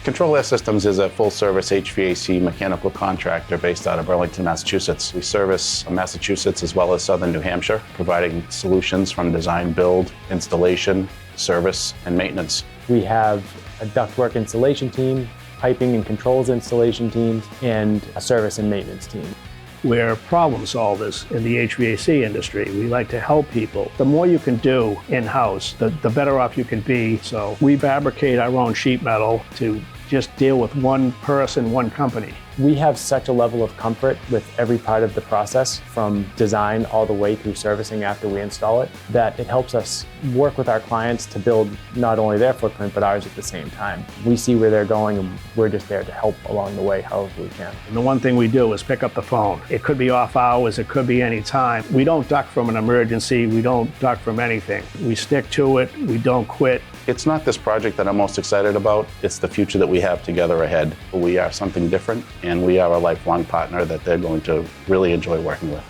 ControlAir Systems is a full-service HVAC mechanical contractor based out of Burlington, Massachusetts. We service Massachusetts as well as southern New Hampshire, providing solutions from design, build, installation, service, and maintenance. We have a ductwork installation team, piping and controls installation teams, and a service and maintenance team. We're problem solvers in the HVAC industry. We like to help people. The more you can do in-house, the better off you can be. So we fabricate our own sheet metal to just deal with one person, one company. We have such a level of comfort with every part of the process, from design all the way through servicing after we install it, that it helps us work with our clients to build not only their footprint, but ours at the same time. We see where they're going, and we're just there to help along the way however we can. And the one thing we do is pick up the phone. It could be off hours, it could be any time. We don't duck from an emergency, we don't duck from anything. We stick to it, we don't quit. It's not this project that I'm most excited about, it's the future that we have together ahead. We are something different, and we are a lifelong partner that they're going to really enjoy working with.